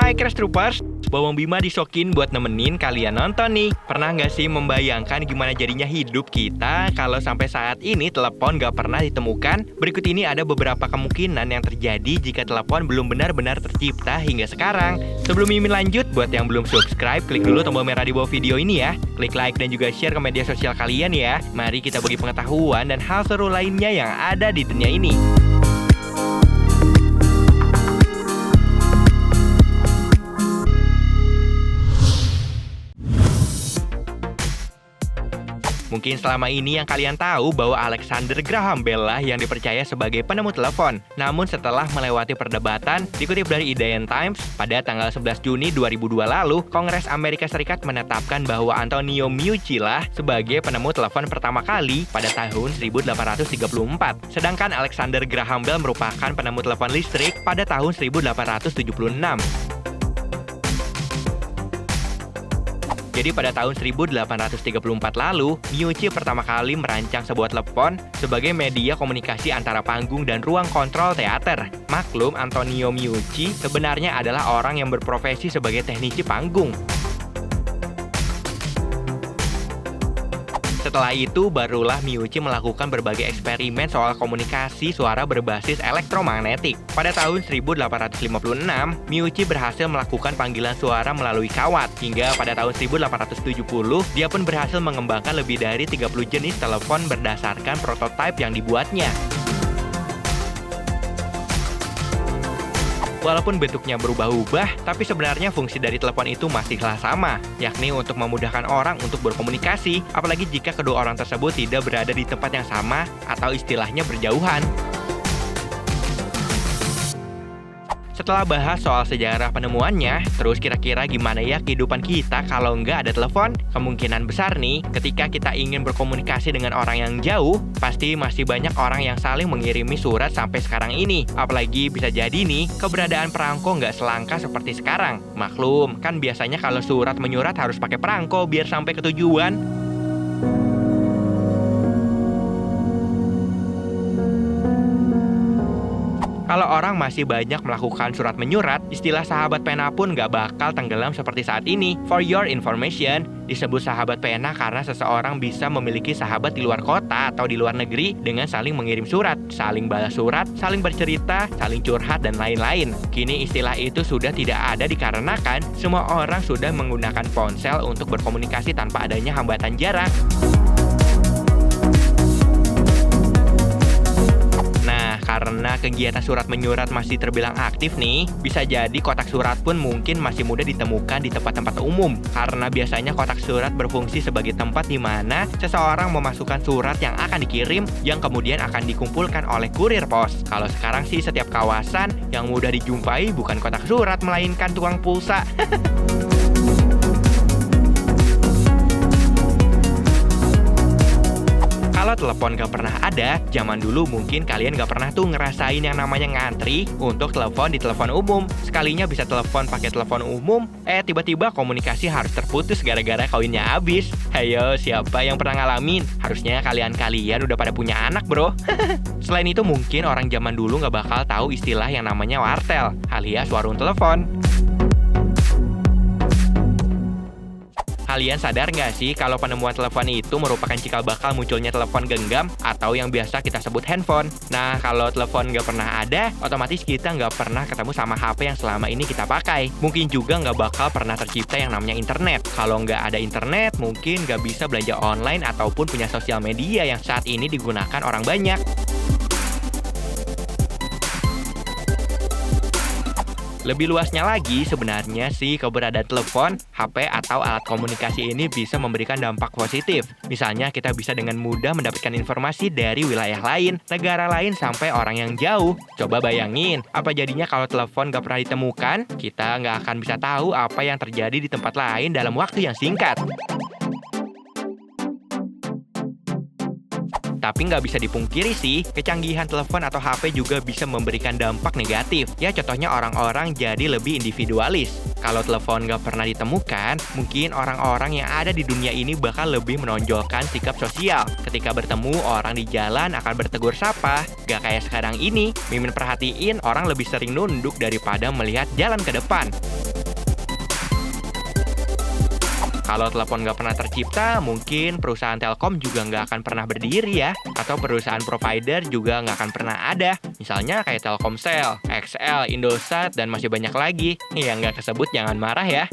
Hai Crash Troopers, Bawang Bima disokin buat nemenin kalian nonton nih. Pernah nggak sih membayangkan gimana jadinya hidup kita kalau sampai saat ini telepon nggak pernah ditemukan? Berikut ini ada beberapa kemungkinan yang terjadi jika telepon belum benar-benar tercipta hingga sekarang. Sebelum Mimin lanjut, buat yang belum subscribe, klik dulu tombol merah di bawah video ini ya. Klik like dan juga share ke media sosial kalian ya. Mari kita bagi pengetahuan dan hal seru lainnya yang ada di dunia ini. Mungkin selama ini yang kalian tahu bahwa Alexander Graham Bell lah yang dipercaya sebagai penemu telepon. Namun setelah melewati perdebatan, dikutip dari Indian Times, pada tanggal 11 Juni 2002 lalu, Kongres Amerika Serikat menetapkan bahwa Antonio Meucci lah sebagai penemu telepon pertama kali pada tahun 1834. Sedangkan Alexander Graham Bell merupakan penemu telepon listrik pada tahun 1876. Jadi pada tahun 1834 lalu, Meucci pertama kali merancang sebuah telepon sebagai media komunikasi antara panggung dan ruang kontrol teater. Maklum, Antonio Meucci sebenarnya adalah orang yang berprofesi sebagai teknisi panggung. Setelah itu, barulah Meucci melakukan berbagai eksperimen soal komunikasi suara berbasis elektromagnetik. Pada tahun 1856, Meucci berhasil melakukan panggilan suara melalui kawat. Hingga pada tahun 1870, dia pun berhasil mengembangkan lebih dari 30 jenis telepon berdasarkan prototipe yang dibuatnya. Walaupun bentuknya berubah-ubah, tapi sebenarnya fungsi dari telepon itu masihlah sama, yakni untuk memudahkan orang untuk berkomunikasi, apalagi jika kedua orang tersebut tidak berada di tempat yang sama atau istilahnya berjauhan. Setelah bahas soal sejarah penemuannya, terus kira-kira gimana ya kehidupan kita kalau nggak ada telepon? Kemungkinan besar nih, ketika kita ingin berkomunikasi dengan orang yang jauh, pasti masih banyak orang yang saling mengirimi surat sampai sekarang ini. Apalagi bisa jadi nih, keberadaan perangko nggak selangka seperti sekarang. Maklum, kan biasanya kalau surat menyurat harus pakai perangko biar sampai ke tujuan. Kalau orang masih banyak melakukan surat menyurat, istilah sahabat pena pun nggak bakal tenggelam seperti saat ini. For your information, disebut sahabat pena karena seseorang bisa memiliki sahabat di luar kota atau di luar negeri dengan saling mengirim surat, saling balas surat, saling bercerita, saling curhat, dan lain-lain. Kini istilah itu sudah tidak ada dikarenakan semua orang sudah menggunakan ponsel untuk berkomunikasi tanpa adanya hambatan jarak. Karena kegiatan surat menyurat masih terbilang aktif nih, bisa jadi kotak surat pun mungkin masih mudah ditemukan di tempat-tempat umum. Karena biasanya kotak surat berfungsi sebagai tempat di mana seseorang memasukkan surat yang akan dikirim yang kemudian akan dikumpulkan oleh kurir pos. Kalau sekarang sih setiap kawasan yang mudah dijumpai bukan kotak surat melainkan tukang pulsa. Kalau telepon gak pernah ada, zaman dulu mungkin kalian gak pernah tuh ngerasain yang namanya ngantri untuk telepon di telepon umum. Sekalinya bisa telepon pakai telepon umum, tiba-tiba komunikasi harus terputus gara-gara koinnya habis. Hayo, siapa yang pernah ngalamin? Harusnya kalian-kalian udah pada punya anak, bro. Selain itu mungkin orang zaman dulu gak bakal tahu istilah yang namanya wartel, alias warung telepon. Kalian sadar nggak sih kalau penemuan telepon itu merupakan cikal bakal munculnya telepon genggam atau yang biasa kita sebut handphone? Nah, kalau telepon nggak pernah ada, otomatis kita nggak pernah ketemu sama HP yang selama ini kita pakai. Mungkin juga nggak bakal pernah tercipta yang namanya internet. Kalau nggak ada internet, mungkin nggak bisa belanja online ataupun punya sosial media yang saat ini digunakan orang banyak. Lebih luasnya lagi, sebenarnya sih keberadaan telepon, HP, atau alat komunikasi ini bisa memberikan dampak positif. Misalnya kita bisa dengan mudah mendapatkan informasi dari wilayah lain, negara lain, sampai orang yang jauh. Coba bayangin, apa jadinya kalau telepon gak pernah ditemukan? Kita nggak akan bisa tahu apa yang terjadi di tempat lain dalam waktu yang singkat. Tapi nggak bisa dipungkiri sih, kecanggihan telepon atau HP juga bisa memberikan dampak negatif. Ya contohnya orang-orang jadi lebih individualis. Kalau telepon nggak pernah ditemukan, mungkin orang-orang yang ada di dunia ini bakal lebih menonjolkan sikap sosial. Ketika bertemu, orang di jalan akan bertegur sapa. Gak kayak sekarang ini, Mimin perhatiin orang lebih sering nunduk daripada melihat jalan ke depan. Kalau telepon nggak pernah tercipta, mungkin perusahaan Telkom juga nggak akan pernah berdiri ya. Atau perusahaan provider juga nggak akan pernah ada. Misalnya kayak Telkomsel, XL, Indosat, dan masih banyak lagi. Yang nggak kesebut jangan marah ya.